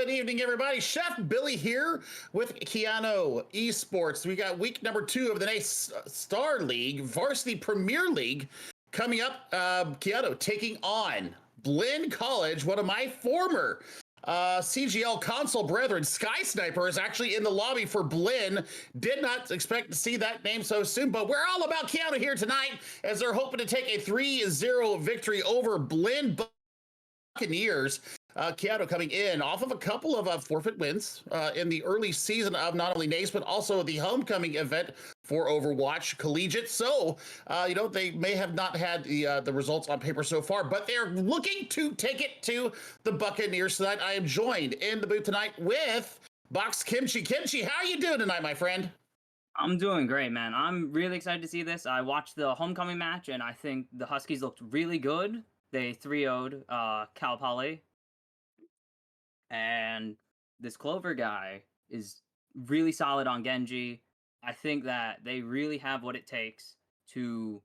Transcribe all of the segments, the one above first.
Good evening, everybody. Chef Billy here with Keanu Esports. We got week number 2 of the NACE Starleague Varsity Premier League coming up. Keanu taking on Blinn College, one of my former CGL console brethren. Sky Sniper is actually in the lobby for Blinn. Did not expect to see that name so soon, but we're all about Keanu here tonight as they're hoping to take a 3-0 victory over Blinn Buccaneers. Keanu coming in off of a couple of forfeit wins in the early season of not only NACE, but also the homecoming event for Overwatch Collegiate. So, they may have not had the results on paper so far, but they're looking to take it to the Buccaneers tonight. I am joined in the booth tonight with Box Kimchi. Kimchi, how are you doing tonight, my friend? I'm doing great, man. I'm really excited to see this. I watched the homecoming match, and I think the Huskies looked really good. They 3-0'd Cal Poly. And this Clover guy is really solid on Genji. I think that they really have what it takes to,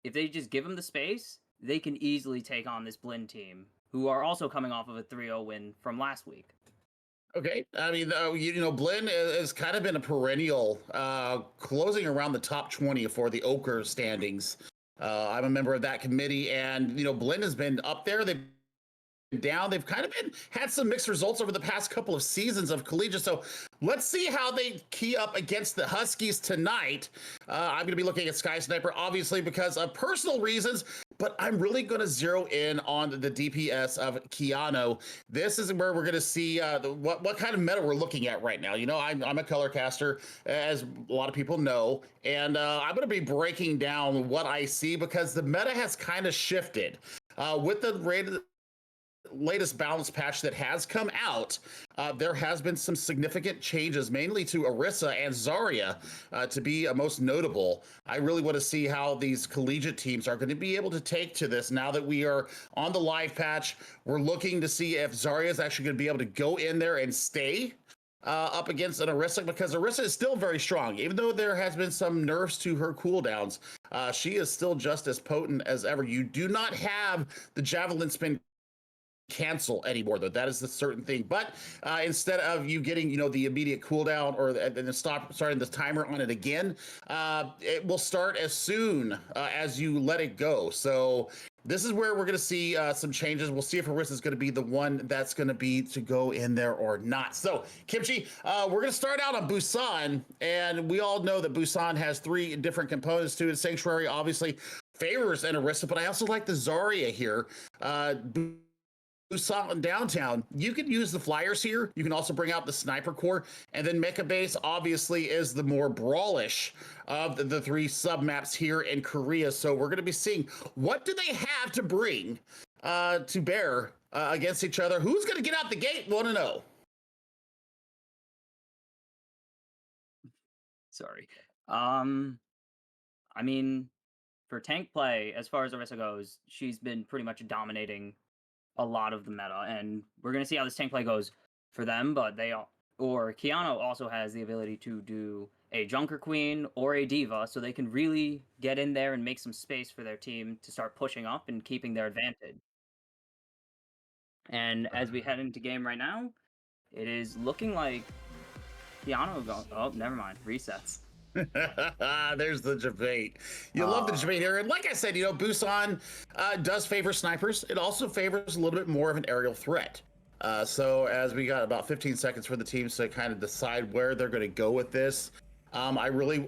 if they just give him the space, they can easily take on this Blinn team, who are also coming off of a 3-0 win from last week. Okay, I mean, Blinn has kind of been a perennial, closing around the top 20 for the Ochre standings. I'm a member of that committee, and Blinn has been up there. They've down. They've kind of had some mixed results over the past couple of seasons of collegiate. So let's see how they key up against the Huskies tonight. I'm going to be looking at Sky Sniper, obviously, because of personal reasons, but I'm really going to zero in on the DPS of Keanu. This is where we're going to see what kind of meta we're looking at right now. I'm a color caster, as a lot of people know, and I'm going to be breaking down what I see because the meta has kind of shifted with the latest balance patch that has come out. There has been some significant changes, mainly to Orisa and Zarya, to be most notable. I really want to see how these collegiate teams are going to be able to take to this now that we are on the live patch. We're looking to see if Zarya is actually going to be able to go in there and stay up against an Orisa, because Orisa is still very strong. Even though there has been some nerfs to her cooldowns, she is still just as potent as ever. You do not have the javelin spin cancel anymore, though. That is the certain thing. But instead of you getting the immediate cooldown or then starting the timer on it again, it will start as soon as you let it go. So this is where we're going to see some changes. We'll see if Orisa is going to be the one that's going to be to go in there or not. So Kimchi, we're going to start out on Busan, and we all know that Busan has 3 different components to it. Sanctuary obviously favors an Orisa, but I also like the Zarya here. Busan downtown, you can use the flyers here. You can also bring out the sniper core, and then Mecha Base obviously is the more brawlish of the 3 sub maps here in Korea. So we're going to be seeing what do they have to bring to bear against each other. Who's going to get out the gate? Want to know? Sorry. I mean, for tank play, as far as Orisa goes, she's been pretty much dominating a lot of the meta, and we're going to see how this tank play goes for them, but Keanu also has the ability to do a Junker Queen or a Diva, so they can really get in there and make some space for their team to start pushing up and keeping their advantage. And as we head into game right now, it is looking like Keanu oh, never mind, resets. There's the debate. You love the debate here. And like I said, Busan does favor snipers. It also favors a little bit more of an aerial threat. So as we got about 15 seconds for the teams to kind of decide where they're going to go with this, I'm really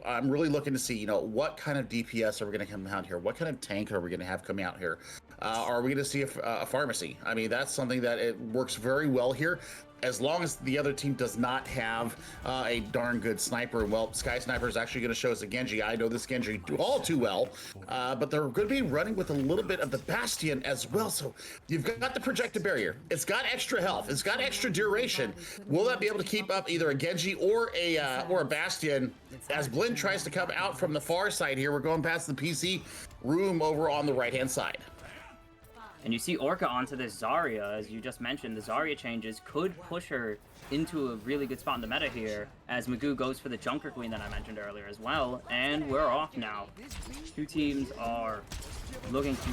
looking to see, what kind of DPS are we going to come out here? What kind of tank are we going to have coming out here? Are we going to see a pharmacy? I mean, that's something that it works very well here, as long as the other team does not have a darn good sniper. Well, Sky Sniper is actually going to show us a Genji. I know this Genji all too well, but they're going to be running with a little bit of the Bastion as well. So you've got the projected barrier. It's got extra health. It's got extra duration. Will that be able to keep up either a Genji or a Bastion as Blinn tries to come out from the far side here? We're going past the PC room over on the right-hand side. And you see Orca onto this Zarya, as you just mentioned. The Zarya changes could push her into a really good spot in the meta here, as Magoo goes for the Junker Queen that I mentioned earlier as well. And we're off now. 2 teams are looking to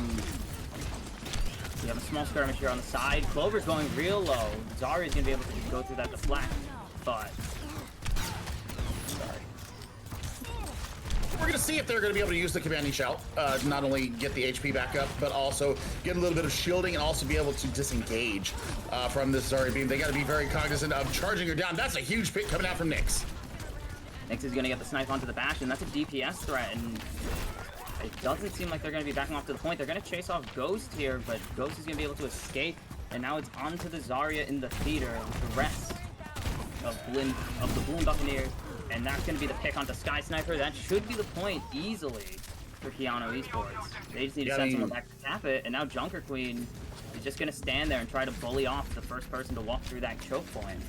We have a small skirmish here on the side. Clover's going real low. Zarya's gonna be able to go through that deflect, but sorry. We're going to see if they're going to be able to use the commanding shout, not only get the HP back up, but also get a little bit of shielding and also be able to disengage from this Zarya beam. They got to be very cognizant of charging her down. That's a huge pick coming out from NACE. NACE is gonna get the snipe onto the Bastion. That's a DPS threat, and it doesn't seem like they're going to be backing off to the point. They're going to chase off Ghost here, but Ghost is going to be able to escape. And now it's onto the Zarya in the theater with the rest of the Blinn Buccaneers. And that's going to be the pick onto Sky Sniper. That should be the point easily for Keanu Esports. They just need to send someone back to tap it. And now Junker Queen is just going to stand there and try to bully off the first person to walk through that choke point.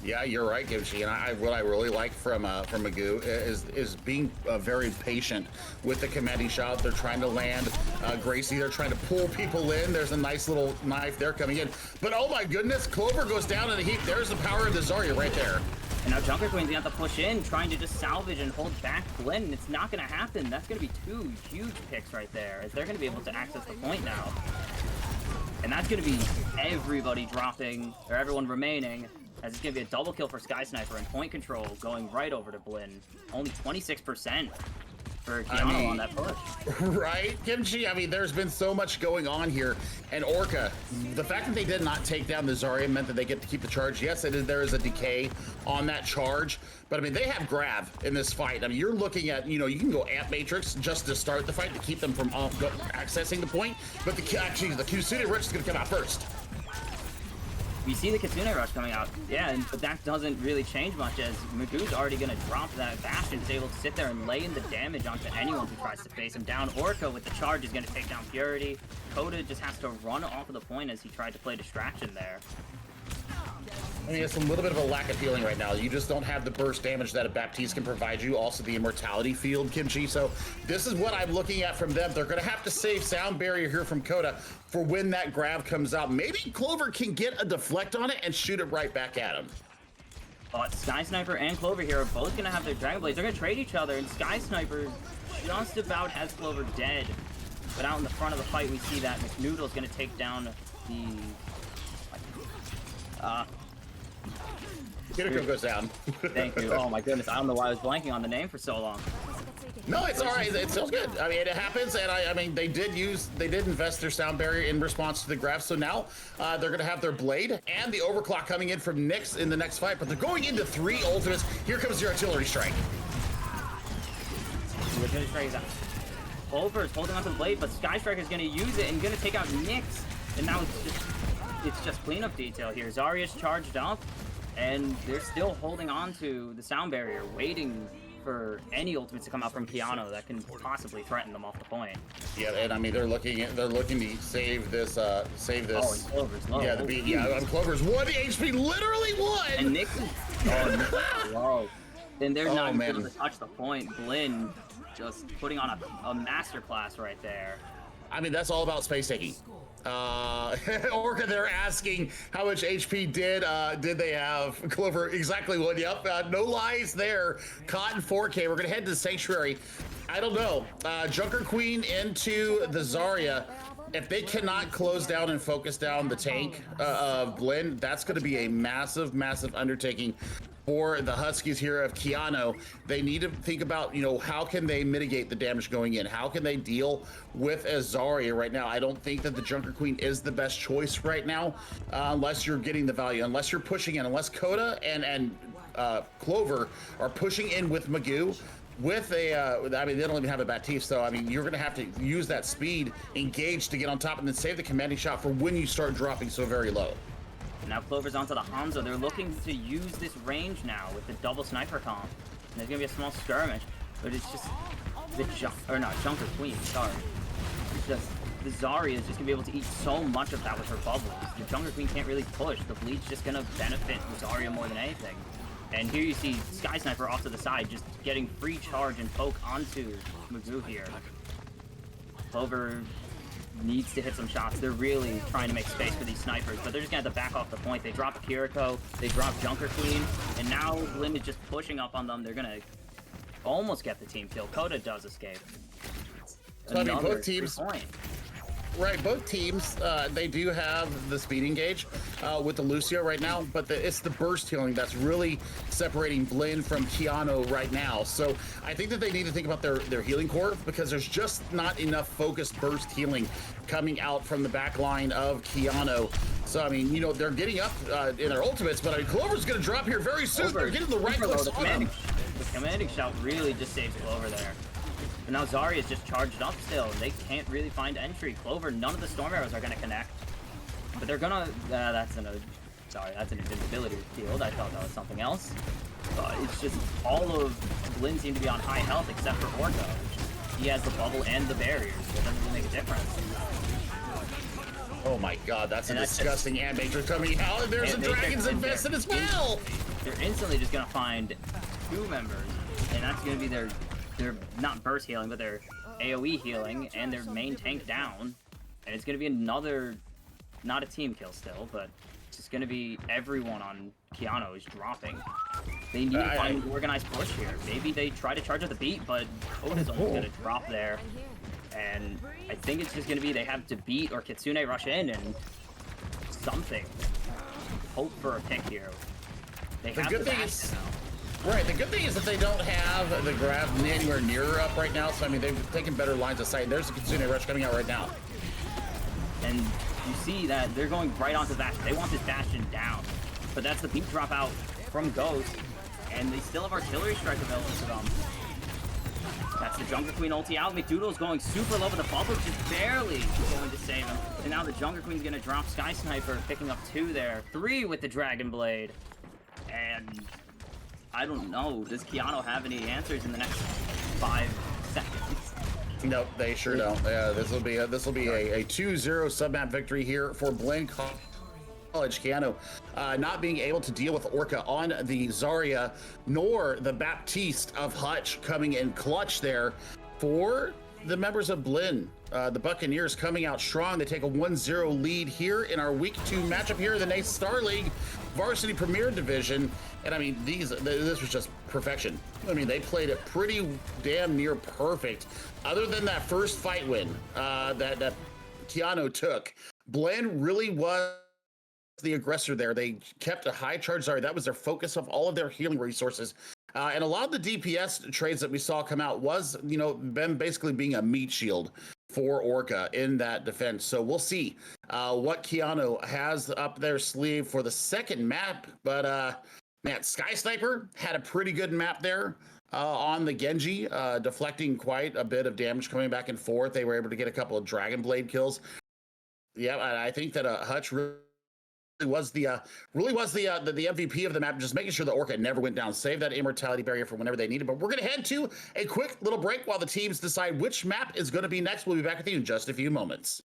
Yeah, you're right, Kimchi. And what I really like from Magoo is being very patient with the commanding shot. They're trying to land Gracie. They're trying to pull people in. There's a nice little knife there coming in. But oh my goodness, Clover goes down in a heap. There's the power of the Zarya right there. And now Junker Queen's gonna have to push in, trying to just salvage and hold back Blinn. It's not gonna happen. That's gonna be two huge picks right there, as they're gonna be able to access the point now. And that's gonna be everybody dropping, or everyone remaining, as it's gonna be a double kill for Sky Sniper and point control going right over to Blinn. Only 26% for Keanu on that push. Right, Kimchi? I mean, there's been so much going on here. And Orca, the fact that they did not take down the Zarya meant that they get to keep the charge. Yes, there is a decay on that charge, but I mean, they have grab in this fight. I mean, you're looking at, you can go Amp Matrix just to start the fight to keep them from accessing the point, but actually the Kitsune Rush is going to come out first. We see the Kitsune Rush coming out, yeah, but that doesn't really change much, as Magoo's already going to drop that Bastion, is able to sit there and lay in the damage onto anyone who tries to face him down. Orca with the charge is going to take down Purity. Coda just has to run off of the point as he tried to play distraction there. I mean, it's a little bit of a lack of healing right now. You just don't have the burst damage that a Baptiste can provide you. Also, the immortality field, Kimchi. So this is what I'm looking at from them. They're going to have to save Sound Barrier here from Coda for when that grab comes out. Maybe Clover can get a deflect on it and shoot it right back at him. But Sky Sniper and Clover here are both going to have their Dragon Blades. They're going to trade each other, and Sky Sniper just about has Clover dead. But out in the front of the fight, we see that McNoodle's going to take down the... Kiriko goes down. Thank you. Oh my goodness, I don't know why I was blanking on the name for so long. No, it's all right. It feels good. I mean, it happens, and I mean, they did invest their Sound Barrier in response to the graph. So now they're going to have their Blade and the Overclock coming in from NACE in the next fight, but they're going into 3 ultimates. Here comes your Artillery Strike. The Artillery Strike is out. Clover is holding onto the Blade, but Sky Striker is going to use it and going to take out NACE. And now it's just cleanup detail here. Zarya's charged up, and they're still holding on to the Sound Barrier, waiting for any ultimates to come out from Keanu that can possibly threaten them off the point. Yeah, and I mean, they're looking to save this. Oh, and Clover's low. Yeah, Clover's 1 HP, literally 1. And Nick is low. And they're not even able to touch the point. Blinn just putting on a masterclass right there. I mean, that's all about space taking. Orca, they're asking how much HP did they have? Clover, exactly 1. Yep, no lies there. Cotton 4K. We're gonna head to the Sanctuary. I don't know. Junker Queen into the Zarya. If they cannot close down and focus down the tank of Blinn, that's going to be a massive, massive undertaking for the Huskies here of Keanu. They need to think about, how can they mitigate the damage going in? How can they deal with a Zarya right now? I don't think that the Junker Queen is the best choice right now, unless you're getting the value, unless you're pushing in, unless Coda and Clover are pushing in with Magoo. With I mean, they don't even have a Baptiste, so I mean, you're gonna have to use that speed, engage to get on top, and then save the commanding shot for when you start dropping so very low. Now Clover's onto the Hanzo. They're looking to use this range now with the double sniper comp. And there's gonna be a small skirmish, but it's just the Junker Queen. Sorry, it's just the Zarya is just gonna be able to eat so much of that with her bubbles. The Junker Queen can't really push. The Bleed's just gonna benefit the Zarya more than anything. And here you see Sky Sniper off to the side, just getting free charge and poke onto Magoo here. Clover needs to hit some shots. They're really trying to make space for these snipers, but they're just gonna have to back off the point. They drop Kiriko, they drop Junker Queen, and now Blinn is just pushing up on them. They're gonna almost get the team kill. Coda does escape. So I mean, both teams Right, both teams, they do have the speed engage with the Lucio right now, but it's the burst healing that's really separating Blinn from Keanu right now. So I think that they need to think about their healing core, because there's just not enough focused burst healing coming out from the back line of Keanu. So, I mean, you know, they're getting up in their ultimates, but I mean, Clover's going to drop here very soon. They're getting the right clicks on him. The commanding shout really just saves Clover there. But now Zarya's just charged up still, and they can't really find entry. Clover, none of the Storm Arrows are going to connect. But they're going to... that's an invincibility field. I thought that was something else. But it's just all of Blinn seem to be on high health except for Orca. He has the bubble and the barriers, so it doesn't really make a difference. Oh my god, that's a disgusting Matrix coming out, and there's a Dragon's invested as well! They're instantly just going to find 2 members, and that's going to be their not burst healing, but their AoE healing, and their main tank down. And it's going to be another, not a team kill still, but it's just going to be everyone on Keanu is dropping. They need to find an organized push here. Maybe they try to charge at the beat, but Oda's only going to drop there. And I think it's just going to be they have to beat or Kitsune rush in and something. Hope for a pick here. They have the thing is, right, the good thing is that they don't have the grab anywhere near up right now, so I mean, they've taken better lines of sight. There's a Kitsune rush coming out right now. And you see that they're going right onto Bastion. They want this Bastion down. But that's the beat drop out from Ghost, and they still have Artillery Strike available to them. That's the Jungler Queen ulti out. McDoodle's going super low, but the bubble just barely going to save him. And now the Jungler Queen's going to drop Sky Sniper, picking up 2 there. 3 with the Dragon Blade. And I don't know, does Keanu have any answers in the next 5 seconds? Nope, they sure don't. Yeah, this will be a 2-0 submap victory here for Blinn College. Keanu not being able to deal with Orca on the Zarya, nor the Baptiste of Hutch coming in clutch there for the members of Blinn. The Buccaneers coming out strong. They take a 1-0 lead here in our Week 2 matchup here in the NACE Starleague Varsity Premier Division. And I mean, this was just perfection. I mean, they played it pretty damn near perfect. Other than that first fight win that Keanu took, Blinn really was the aggressor there. They kept a high charge Zarya. That was their focus of all of their healing resources. And a lot of the DPS trades that we saw come out was, you know, them basically being a meat shield for Orca in that defense. So we'll see what Keanu has up their sleeve for the second map. But man, Sky Sniper had a pretty good map there on the Genji, deflecting quite a bit of damage coming back and forth. They were able to get a couple of Dragon Blade kills. Yeah, I think that Hutch really was the MVP of the map, just making sure the Orca never went down, save that immortality barrier for whenever they needed. But we're going to head to a quick little break while the teams decide which map is going to be next. We'll be back with you in just a few moments.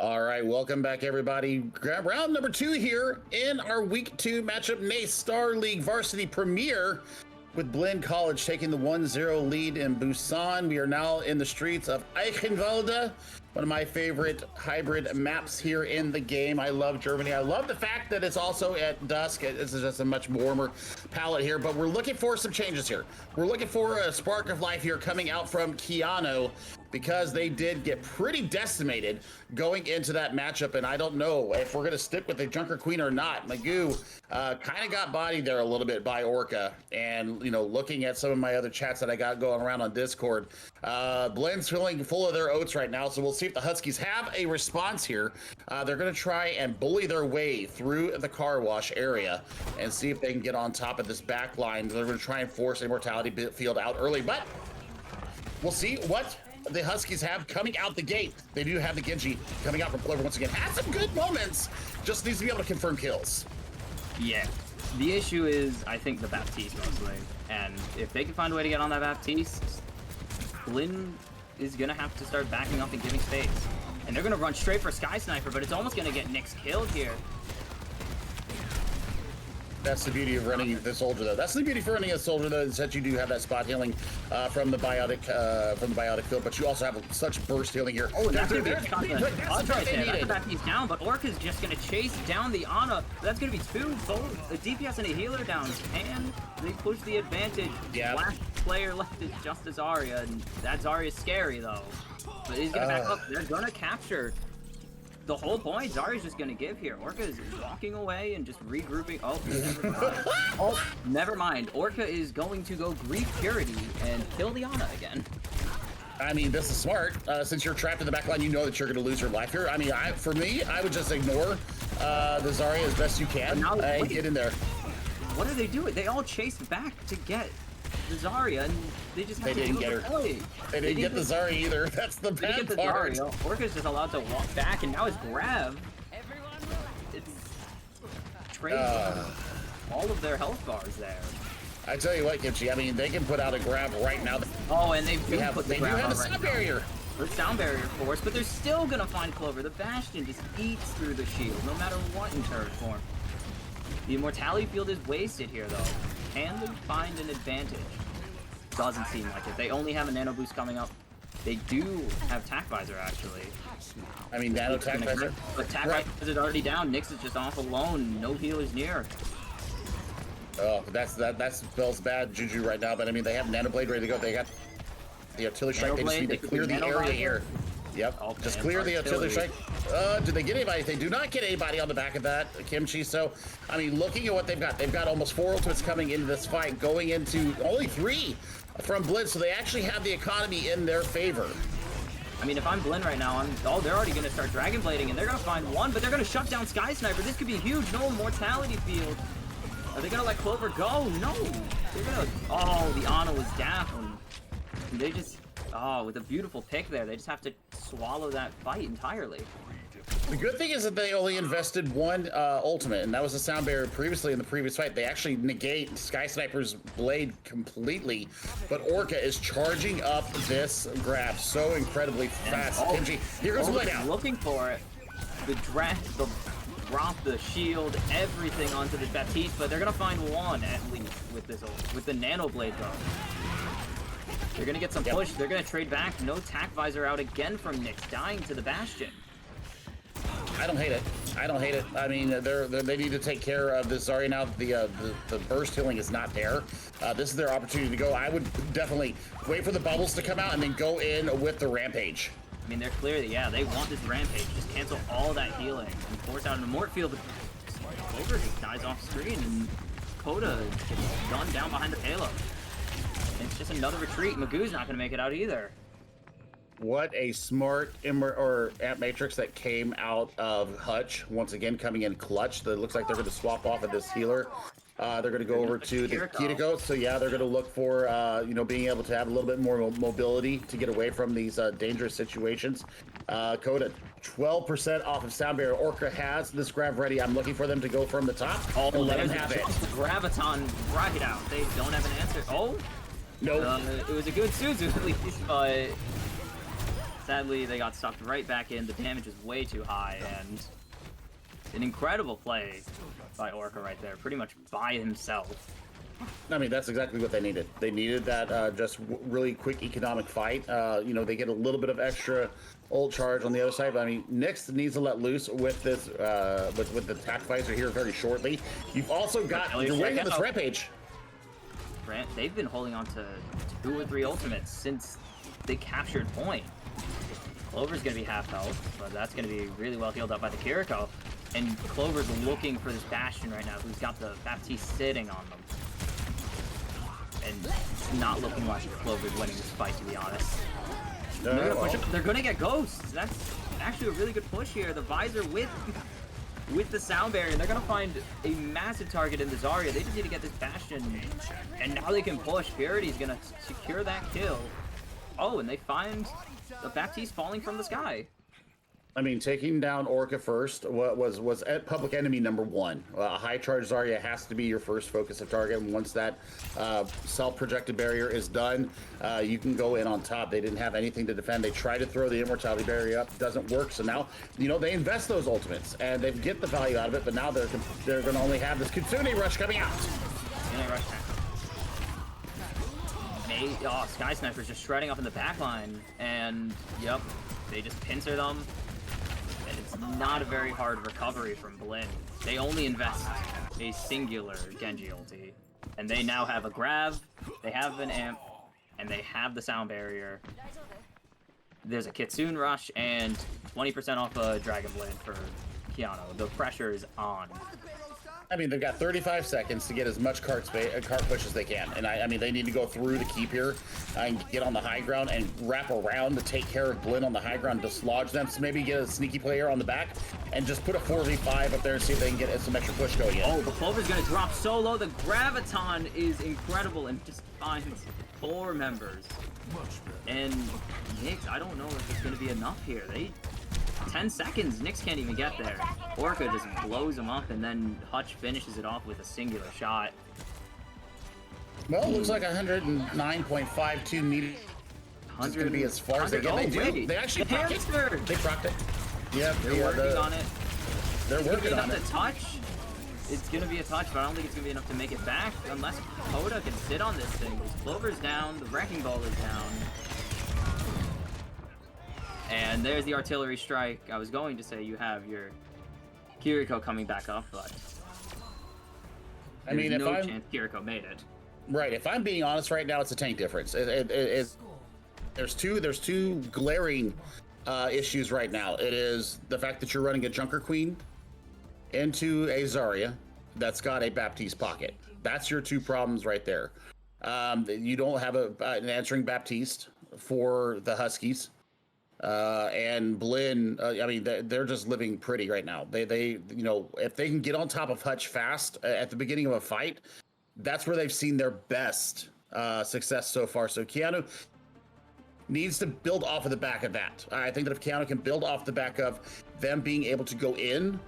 All right, welcome back, everybody. Grab round number 2 here in our week 2 matchup, NACE Starleague Varsity Premiere, with Blinn College taking the 1-0 lead in Busan. We are now in the streets of Eichenwalde, one of my favorite hybrid maps here in the game. I love Germany. I love the fact that it's also at dusk. This is just a much warmer palette here, but we're looking for some changes here. We're looking for a spark of life here coming out from Keanu, because they did get pretty decimated going into that matchup, and I don't know if we're going to stick with the Junker Queen or not. Magoo kind of got bodied there a little bit by Orca, and, you know, looking at some of my other chats that I got going around on Discord, Blinn's feeling full of their oats right now, so we'll see if the Huskies have a response here. They're going to try and bully their way through the car wash area and see if they can get on top of this back line. They're going to try and force Immortality Field out early, but we'll see what the Huskies have coming out the gate. They do have the Genji coming out from Clover once again. Has some good moments, just needs to be able to confirm kills. Yeah, the issue is, I think, the Baptiste mostly. And if they can find a way to get on that Baptiste, Blinn is going to have to start backing up and giving space. And they're going to run straight for Sky Sniper, but it's almost going to get Nyx killed here. That's the beauty of running the soldier, though. That's the beauty for running a soldier, though, is that you do have that spot healing from the biotic field, but you also have such burst healing here. Oh, that's going to be a shotgun. That's right there. That's about he's down, but Orca's just going to chase down the Ana. That's going to be both a DPS and a healer down. And they push the advantage. Yeah. Last player left is just Zarya, and that Zarya's scary, though. But he's going to back up. They're going to capture. The whole point, Zarya's just going to give here. Orca is walking away and just regrouping. Oh, never mind. Oh, never mind. Orca is going to go Grief Purity and kill the Ana again. I mean, this is smart. Since you're trapped in the back line, you know that you're going to lose your life here. I mean, for me, I would just ignore the Zarya as best you can and get in there. What are they doing? They all chased back to get the Zarya, and they just have didn't get her. They didn't get the Zarya either. That's the bad part. Zarya. Orca's just allowed to walk back, and now his grab. It's trading all of their health bars there. I tell you what, Kimchi, I mean, they can put out a grab right now. Oh, and they do put the grab on a sound barrier. The sound barrier force, but they're still gonna find Clover. The Bastion just eats through the shield, no matter what in turret form. The Immortality Field is wasted here, though. Can they find an advantage? Doesn't seem like it. They only have a nano boost coming up. They do have Tac Visor, actually. I mean, nano Tac Visor. But Tac Visor is already down. Nyx is just off alone. No healers near. Oh, that spells bad juju right now. But I mean, they have Nano Blade ready to go. They got the artillery strike. They just need to clear the area here. Yep, oh, just clear the artillery strike. Did they get anybody? They do not get anybody on the back of that, Kimchi. So, I mean, looking at what they've got almost 4 ultimates coming into this fight, going into only 3 from Blinn, so they actually have the economy in their favor. I mean, if I'm Blinn right now, they're already going to start Dragon Blading, and they're going to find one, but they're going to shut down Sky Sniper. This could be huge. No Immortality Field. Are they going to let Clover go? No. They're going to... Oh, the Ana was down. They just... Oh, with a beautiful pick there. They just have to swallow that fight entirely. The good thing is that they only invested 1 ultimate, and that was a sound barrier previously in the previous fight. They actually negate Sky Sniper's blade completely, but Orca is charging up this grab so incredibly fast. Kenji, here goes the blade out. Looking for it. The drop, the shield, everything onto the Baptiste, but they're gonna find one at least with this with the nano blade though. They're gonna get some push. They're gonna trade back. No Tac Visor out again from Nyx, dying to the Bastion. I don't hate it. I don't hate it. I mean, they need to take care of this Zarya now. The burst healing is not there. This is their opportunity to go. I would definitely wait for the bubbles to come out and then go in with the rampage. I mean, they're clearly, they want this rampage. Just cancel all that healing and force out an Immort Field. Clover just dies off screen, and Coda gets gunned down behind the payload. And it's just another retreat. Magoo's not going to make it out either. What a smart Amp Matrix that came out of Hutch. Once again, coming in clutch. That looks like they're going to swap off of this healer. They're going to go over to the Kiriko. So yeah, they're going to look for being able to have a little bit more mobility to get away from these dangerous situations. Coda, 12% off of sound barrier. Orca has this grab ready. I'm looking for them to go from the top. Oh, let them have it. Graviton right out. They don't have an answer. Oh, no. It was a good Suzu at least, but Sadly, they got sucked right back in. The damage is way too high, and an incredible play by Orca right there, pretty much by himself. I mean, that's exactly what they needed. They needed that just really quick economic fight. You know, they get a little bit of extra ult charge on the other side, but I mean, NACE needs to let loose with this, with the attack visor here very shortly. You've also got the ring of this Rampage. They've been holding on to 2 or 3 ultimates since they captured point. Clover's gonna be half health, but that's gonna be really well healed up by the Kiriko. And Clover's looking for this Bastion right now, who's got the Baptiste sitting on them. And it's not looking like Clover's winning this fight, to be honest. They're gonna get ghosts. That's actually a really good push here. The visor with the sound barrier. They're gonna find a massive target in the Zarya. They just need to get this Bastion, and now they can push. Purity's gonna secure that kill. Oh, and they find the Baptiste falling from the sky. I mean, taking down Orca first was at public enemy number 1. A high charge Zarya has to be your first focus of target, and once that self-projected barrier is done, you can go in on top. They didn't have anything to defend. They tried to throw the immortality barrier up, doesn't work. So now, you know, they invest those ultimates and they get the value out of it. But now they're going to only have this Kitsune rush coming out. Kitsune rush. Sky Sniper's just shredding up in the backline, and yep, they just pincer them. And it's not a very hard recovery from Blinn. They only invest a singular Genji ulti. And they now have a grab, they have an amp, and they have the sound barrier. There's a Kitsune rush, and 20% off a Dragon Blade for Keanu. The pressure is on. I mean, they've got 35 seconds to get as much cart push as they can. And I mean, they need to go through the keep here and get on the high ground and wrap around to take care of Blinn on the high ground, dislodge them. So maybe get a sneaky player on the back and just put a 4v5 up there and see if they can get some extra push going in. Oh, the Clover's gonna drop so low. The Graviton is incredible and just finds 4 members. And NACE, I don't know if it's gonna be enough here. 10 seconds, NACE can't even get there. Orca just blows him up, and then Hutch finishes it off with a singular shot. Well, it looks like 109.52 meters. It's going to be as far as they get. They actually procced it. They procced it. Yeah, they're working on it. They're working on it. To touch. It's going to be a touch, but I don't think it's going to be enough to make it back, unless Coda can sit on this thing. Clover's down, the Wrecking Ball is down. And there's the artillery strike. I was going to say you have your Kiriko coming back up, but I mean, no chance Kiriko made it. Right. If I'm being honest right now, it's a tank difference. There's two glaring issues right now. It is the fact that you're running a Junker Queen into a Zarya that's got a Baptiste pocket. That's your 2 problems right there. You don't have an answering Baptiste for the Huskies. And Blinn, I mean, they're just living pretty right now. They, you know, if they can get on top of Hutch fast at the beginning of a fight, that's where they've seen their best success so far. So Keanu needs to build off of the back of that. I think that if Keanu can build off the back of them being able to go in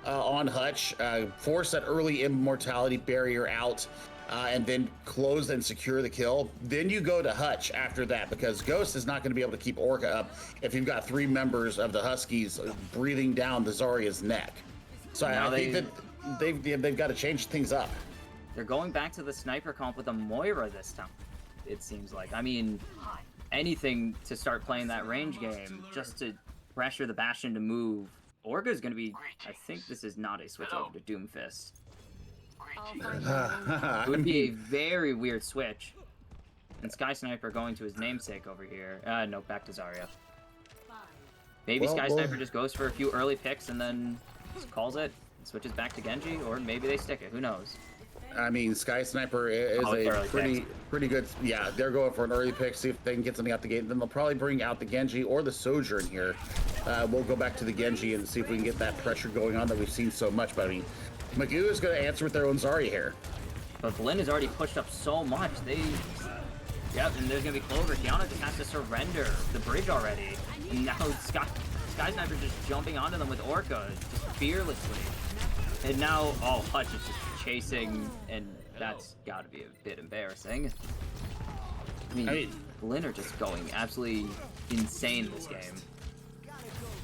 on Hutch, force that early immortality barrier out, and then close and secure the kill, then you go to Hutch after that, because Ghost is not going to be able to keep Orca up if you've got 3 members of the Huskies breathing down the Zarya's neck. So I think that they've got to change things up. They're going back to the sniper comp with a Moira this time, it seems like. I mean, anything to start playing that range game, just to pressure the Bastion to move. Orca's going to be, I think this is not a switch over to Doomfist. It would be a very weird switch. And Sky Sniper going to his namesake over here. No, back to Zarya. Maybe Sky Sniper just goes for a few early picks and then just calls it, switches back to Genji, or maybe they stick it. Who knows? I mean, Sky Sniper is a pretty good. Yeah, they're going for an early pick, see if they can get something out the gate. Then they'll probably bring out the Genji or the Sojourn here. We'll go back to the Genji and see if we can get that pressure going on that we've seen so much. But I mean, Magoo is going to answer with their own Zarya here. But Blinn has already pushed up so much. Yep, and there's going to be Clover. Kiana just has to surrender the bridge already. And now Sky Sniper just jumping onto them with Orca, just fearlessly. And now, Hutch is just chasing, and that's got to be a bit embarrassing. mean, Blinn are just going absolutely insane this game.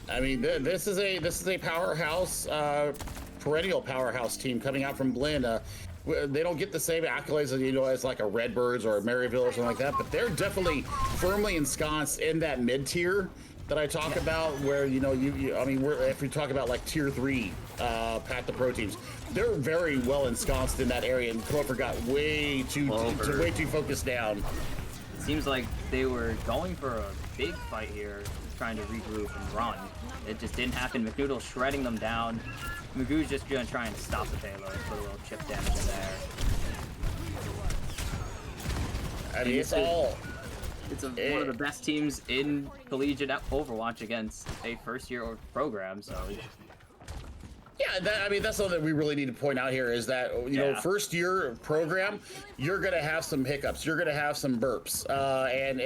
I mean, this is a powerhouse, perennial powerhouse team coming out from Blinn. They don't get the same accolades as like a Redbirds or a Maryville or something like that, but they're definitely firmly ensconced in that mid tier that I talk about, where I mean, if we talk about like tier 3 Path to Pro teams, they're very well ensconced in that area, and Clover got way too focused down. It seems like they were going for a big fight here, trying to regroup and run. It just didn't happen. McNoodle shredding them down. Magoo's just gonna try and stop the payload, put a little chip damage in there. I mean, it's one of the best teams in collegiate Overwatch against a first-year program, so... Yeah, I mean, that's something that we really need to point out here, is that, first year program, you're going to have some hiccups. You're going to have some burps. And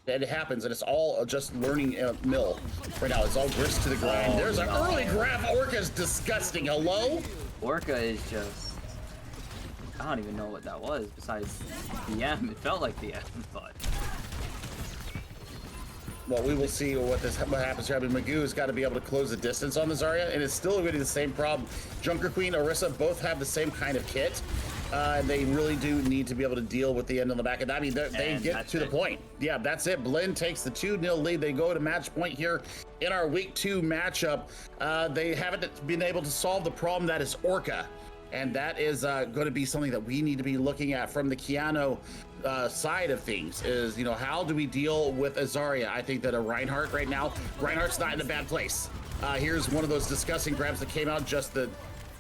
it happens, and it's all just learning mill right now. It's all grist to the grind. There's an early grab. Orca's disgusting. Hello? Orca is just... I don't even know what that was besides the M. It felt like the M, but... Well, we will see what happens here. I mean, Magoo has got to be able to close the distance on the Zarya, and it's still going to be the same problem. Junker Queen, Orisa both have the same kind of kit. And they really do need to be able to deal with the end on the back. And I mean, they get to the point. Yeah, that's it. Blinn takes the 2-0 lead. They go to match point here in our week 2 matchup. They haven't been able to solve the problem that is Orca. And that is going to be something that we need to be looking at from the Keanu side of things, is, how do we deal with Zarya? I think that a Reinhardt right now, Reinhardt's not in a bad place. Here's one of those disgusting grabs that came out, just the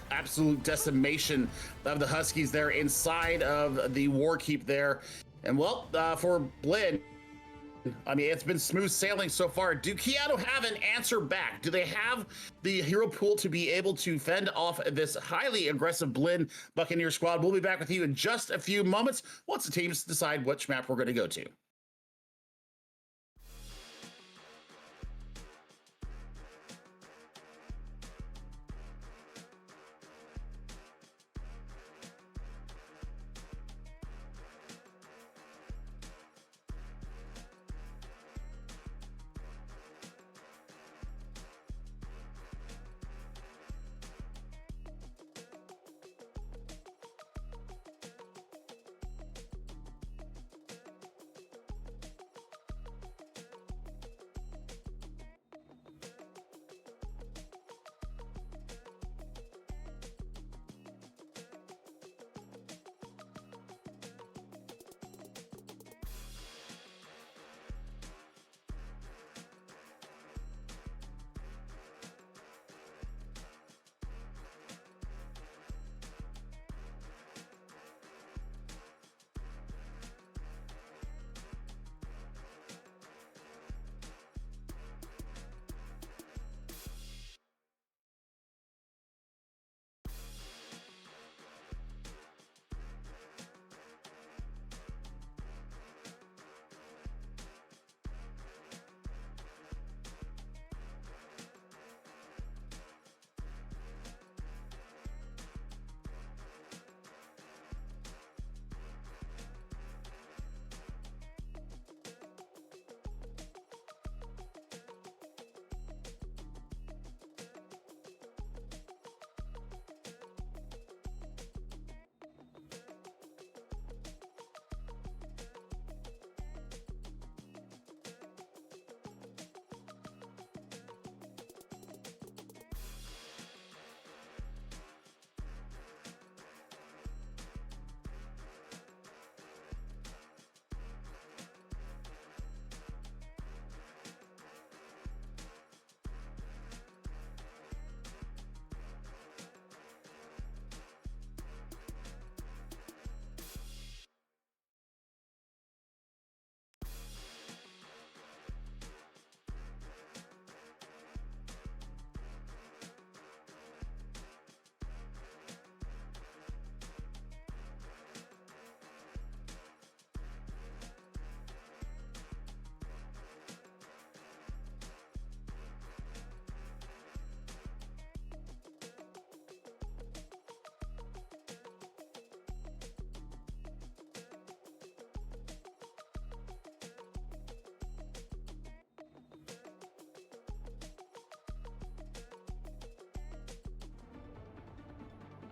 absolute decimation of the Huskies there inside of the Warkeep there. And well, for Blinn, I mean, it's been smooth sailing so far. Do Keanu have an answer back? Do they have the hero pool to be able to fend off this highly aggressive Blinn Buccaneer squad? We'll be back with you in just a few moments once the teams decide which map we're going to go to.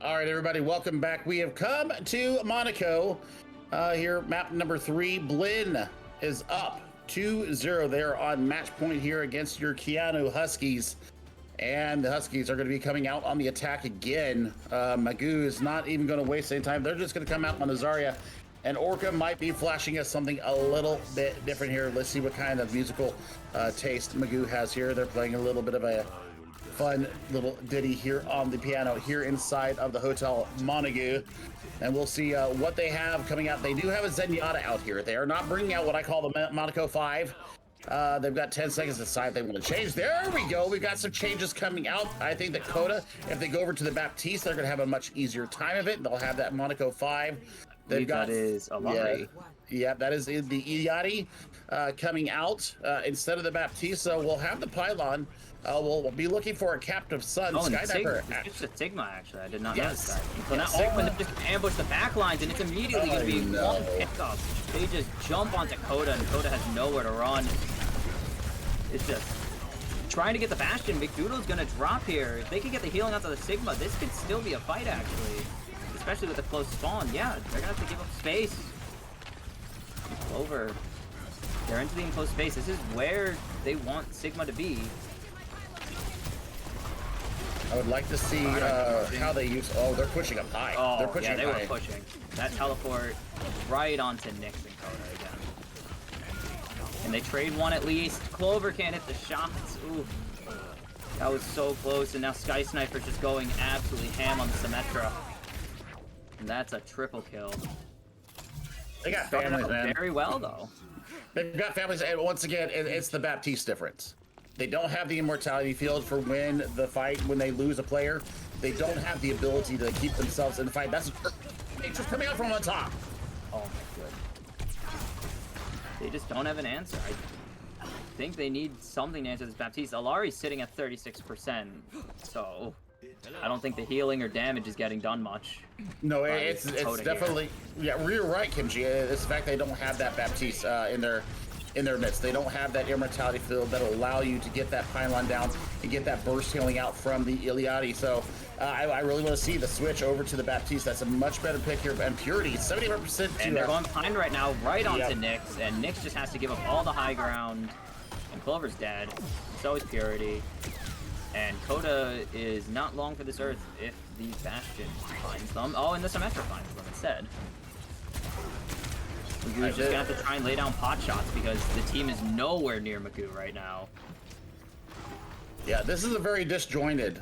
All right, everybody, welcome back. We have come to Monaco. Here, map number 3. Blinn is up 2-0 there on match point here against your Keanu Huskies. And the Huskies are going to be coming out on the attack again. Magoo is not even going to waste any time. They're just going to come out on the Zarya. And Orca might be flashing us something a little bit different here. Let's see what kind of musical taste Magoo has here. They're playing a little bit of a fun little ditty here on the piano here inside of the Hotel Monaco. And we'll see what they have coming out. They do have a Zenyatta out here. They are not bringing out what I call the Monaco 5. They've got 10 seconds to decide if they want to change. There we go. We've got some changes coming out. I think that Coda, if they go over to the Baptiste, they're going to have a much easier time of it. They'll have that Monaco 5. They've got, that is a lot. Yeah, that is the Iliadi coming out instead of the Baptiste. So we'll have the Pylon. We'll be looking for a Captive Sun. Skydiver. It's a Sigma, actually. I did not notice that. So now Sigma just ambush the back lines, and it's immediately going to be one pickup. They just jump onto Coda, and Coda has nowhere to run. It's just trying to get the Bastion. McDoodle's going to drop here. If they can get the healing onto the Sigma, this could still be a fight, actually. Especially with the close spawn. Yeah, they're going to have to give up space. Over. They're into the enclosed space. This is where they want Sigma to be. I would like to see how they use. Oh, they're pushing up high. Oh, they're pushing yeah, they up were high. pushing. That teleport right onto Nyx and Coda again. And they trade one at least. Clover can't hit the shots. Ooh. That was so close. And now Sky Sniper's just going absolutely ham on the Symmetra. And that's a triple kill. They got families, man. Very well, though. They've got families, and once again, it's the Baptiste difference. They don't have the immortality field for when the fight, when they lose a player. They don't have the ability to keep themselves in the fight. That's just coming out from on top. Oh my god. They just don't have an answer. I think they need something to answer this Baptiste. Alari's sitting at 36%, so I don't think the healing or damage is getting done much. No, it's definitely here. Yeah. You're right, Kimchi. It's the fact they don't have that Baptiste in their midst. They don't have that immortality field that'll allow you to get that pylon down and get that burst healing out from the Iliadi. So I really want to see the switch over to the Baptiste. That's a much better pick here. And Purity, 75% to... And they're going behind right now, right onto Nyx, and Nyx just has to give up all the high ground. And Clover's dead. So is Purity. And Coda is not long for this Earth if the Bastion finds them. Oh, and the Symmetra finds them instead. Magoo's just gonna have to try and lay down pot shots because the team is nowhere near Magoo right now. Yeah, this is a very disjointed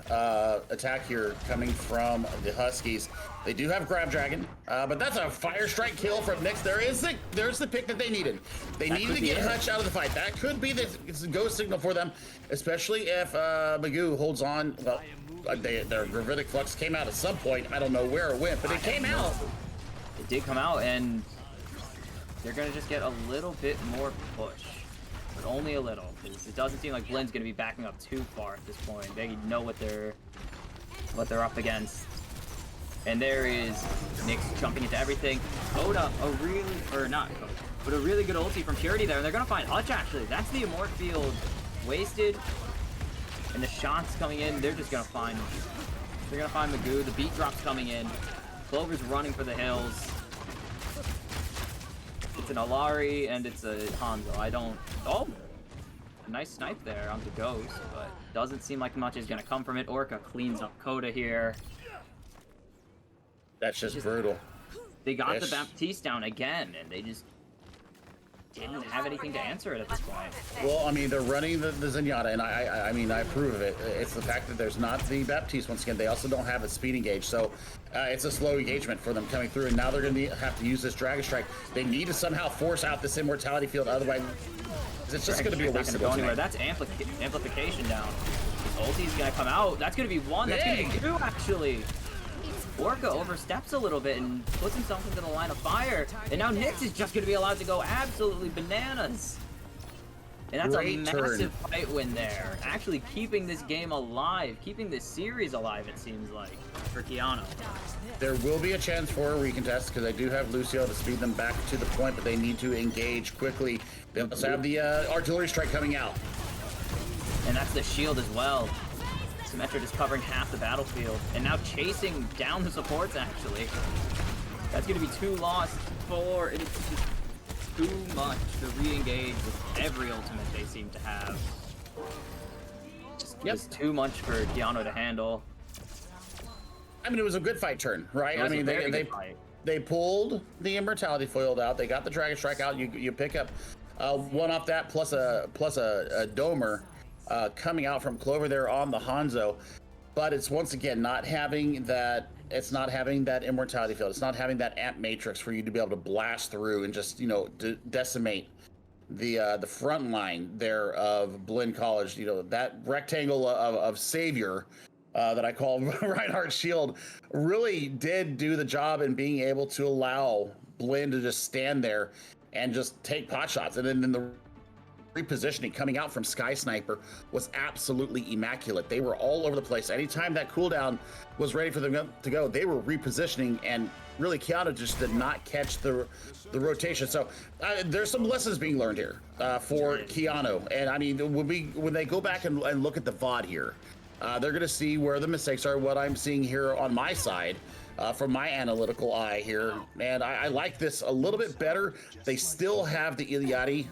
attack here coming from the Huskies. They do have Grab Dragon, but that's a Fire Strike kill from Nyx. There's the pick that they needed. They needed to get Hutch out of the fight. That could be the go signal for them, especially if Magoo holds on. Well, their Gravitic Flux came out at some point. I don't know where it went, but it came out. It did come out, and they're gonna just get a little bit more push, but only a little, because it doesn't seem like Blinn's gonna be backing up too far at this point. They know what they're up against. And there is Nyx jumping into everything. Coda, a really good ulti from Purity there, and they're gonna find Hutch actually. That's the Immort field wasted, and the shots coming in. They're gonna find Magoo. The beat drop's coming in. Clover's running for the hills. It's an Alari and it's a Hanzo. Oh! A nice snipe there onto Ghost, but doesn't seem like much is gonna come from it. Orca cleans up Coda here. That's just brutal. They got the Baptiste down again, and they just didn't have anything to answer it at this point. Well, I mean, they're running the Zenyatta, and I mean, I approve of it. It's the fact that there's not the Baptiste once again. They also don't have a speed engage, so it's a slow engagement for them coming through, and now they're going to have to use this Dragon Strike. They need to somehow force out this immortality field, otherwise it's just going to be a waste of time. That's amplification down. His ulti's going to come out. That's going to be one. That's going to be two, actually. Orca oversteps a little bit and puts himself into the line of fire. And now Nyx is just going to be allowed to go absolutely bananas. And that's a massive fight win there. Actually keeping this game alive, keeping this series alive, it seems like, for Keanu. There will be a chance for a recontest because they do have Lucio to speed them back to the point, but they need to engage quickly. They also have the artillery strike coming out. And that's the shield as well. Symmetra just covering half the battlefield, and now chasing down the supports, actually. That's going to be 2 lost, 4, and it's just too much to re-engage with every ultimate they seem to have. Just too much for Keanu to handle. I mean, it was a good fight turn, right? I mean, they pulled the Immortality Foiled out. They got the Dragon Strike out. You pick up one off that, plus a Domer coming out from Clover there on the Hanzo. But it's once again not having that. It's not having that Immortality Field. It's not having that Amp Matrix for you to be able to blast through and just decimate the front line there of Blinn College. That rectangle of savior that I call Reinhardt's Shield really did do the job in being able to allow Blinn to just stand there and just take pot shots. And then the repositioning coming out from Sky Sniper was absolutely immaculate. They were all over the place. Anytime that cooldown was ready for them to go, they were repositioning, and really Keanu just did not catch the rotation. So there's some lessons being learned here for Keanu. And I mean, when they go back and look at the VOD here, they're going to see where the mistakes are. What I'm seeing here on my side from my analytical eye here, and I like this a little bit better. They still have the Iliadi.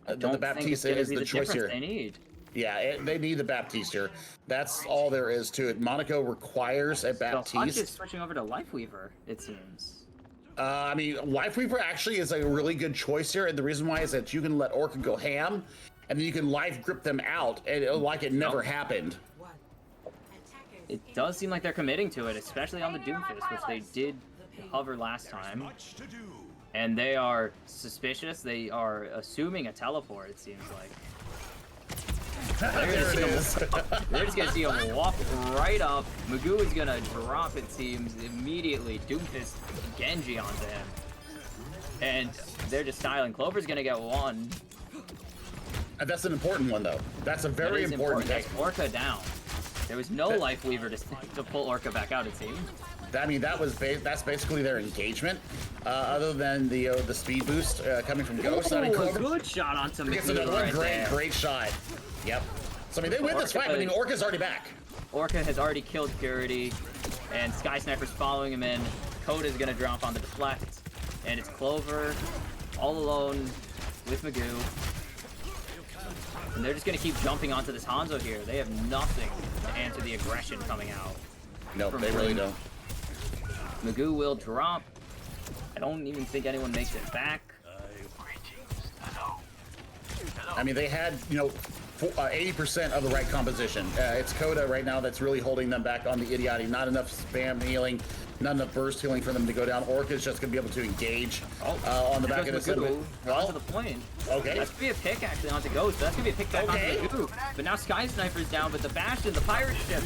The Baptiste is the choice here. They need. Yeah, they need the Baptiste here. That's all there is to it. Monaco requires a Baptiste. So Hunt is switching over to Lifeweaver, it seems. I mean, Lifeweaver actually is a really good choice here, and the reason why is that you can let Orca go ham, and then you can life grip them out, and like it never happened. It does seem like they're committing to it, especially on the Doomfist, which they did hover last time. And they are suspicious. They are assuming a teleport, it seems like. They're just gonna see him walk right up. Magoo is gonna drop, it seems, immediately. Doomfist Genji onto him. And they're just styling. Clover's gonna get one. That's an important one, though. That's a very important thing. That's Orca down. There was no Lifeweaver to pull Orca back out, it seems. I mean, that's basically their engagement, other than the speed boost coming from Ghost. I mean, a good shot onto Magoo. Great shot. Yep. So I mean, they win this fight. I mean, Orca's already back. Orca has already killed Purity, and Sky Sniper's following him in. Coda's gonna drop on the deflect, and it's Clover all alone with Magoo. And they're just gonna keep jumping onto this Hanzo here. They have nothing to answer the aggression coming out. No, they really don't. Magoo will drop. I don't even think anyone makes it back. I mean, they had, 80% of the right composition. It's Coda right now that's really holding them back on the Idioti. Not enough spam healing, not enough burst healing for them to go down. Orca's just going to be able to engage on the back of the Magoo. To the point. Okay. That's going to be a pick, actually, onto Ghost. That's going to be a pick back onto Magoo. But now Sky Sniper's down, but the Bastion, the pirate ship,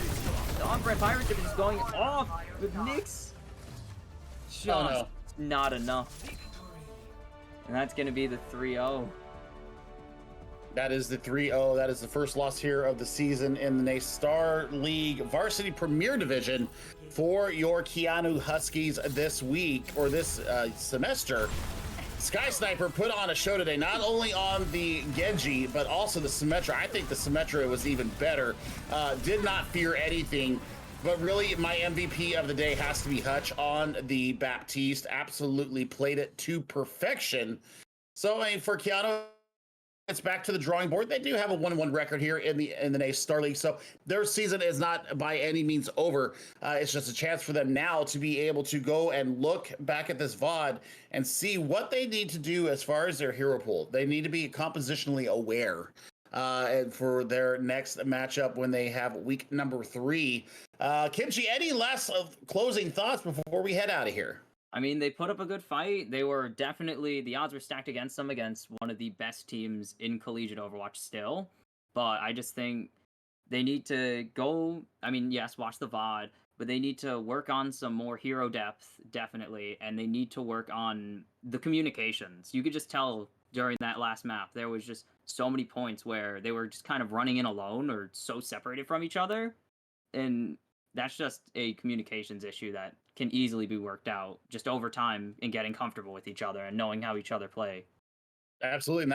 the on-brand pirate ship is going off with Nyx. Just not enough. And that's going to be the 3-0. That is the 3-0. That is the first loss here of the season in the NACE Starleague Varsity Premier Division for your Keanu Huskies this week, or this semester. Sky Sniper put on a show today, not only on the Genji, but also the Symmetra. I think the Symmetra was even better. Did not fear anything. But really, my MVP of the day has to be Hutch on the Baptiste. Absolutely played it to perfection. So, I mean, for Keanu, it's back to the drawing board. They do have a 1-1 record here in the NACE Starleague, so their season is not by any means over. It's just a chance for them now to be able to go and look back at this VOD and see what they need to do as far as their hero pool. They need to be compositionally aware. And for their next matchup when they have week number 3. Kimchi, any last of closing thoughts before we head out of here? I mean, they put up a good fight. They were definitely, the odds were stacked against them, against one of the best teams in collegiate Overwatch still. But I just think they need to go, I mean, yes, watch the VOD, but they need to work on some more hero depth, definitely. And they need to work on the communications. You could just tell during that last map, there was just so many points where they were just kind of running in alone or so separated from each other. And that's just a communications issue that can easily be worked out just over time and getting comfortable with each other and knowing how each other play. Absolutely.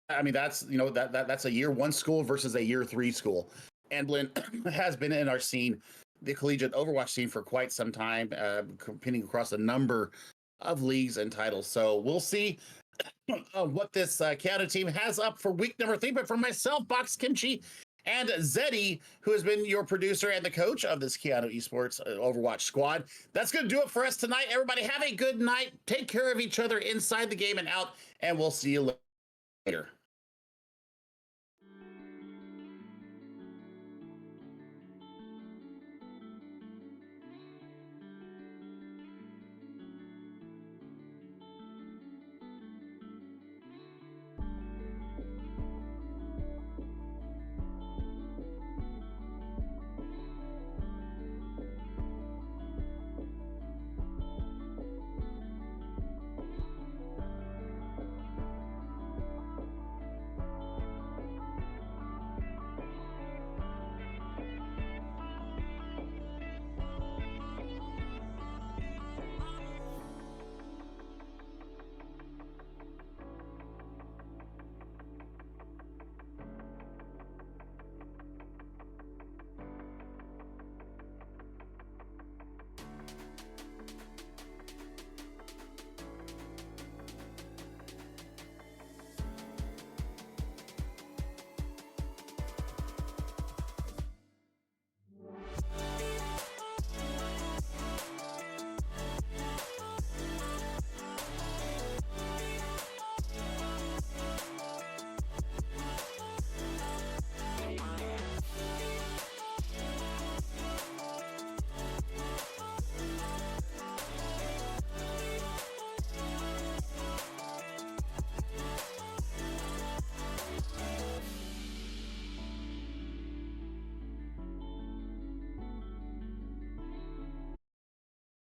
I mean, that's, that's a year 1 school versus a year 3 school. And Blinn has been in our scene, the collegiate Overwatch scene, for quite some time, competing across a number of leagues and titles. So we'll see what this Keanu team has up for week number 3. But for myself, Box Kimchi, and Zeddy, who has been your producer and the coach of this Keanu Esports Overwatch squad, that's going to do it for us tonight. Everybody have a good night. Take care of each other inside the game and out, and we'll see you later.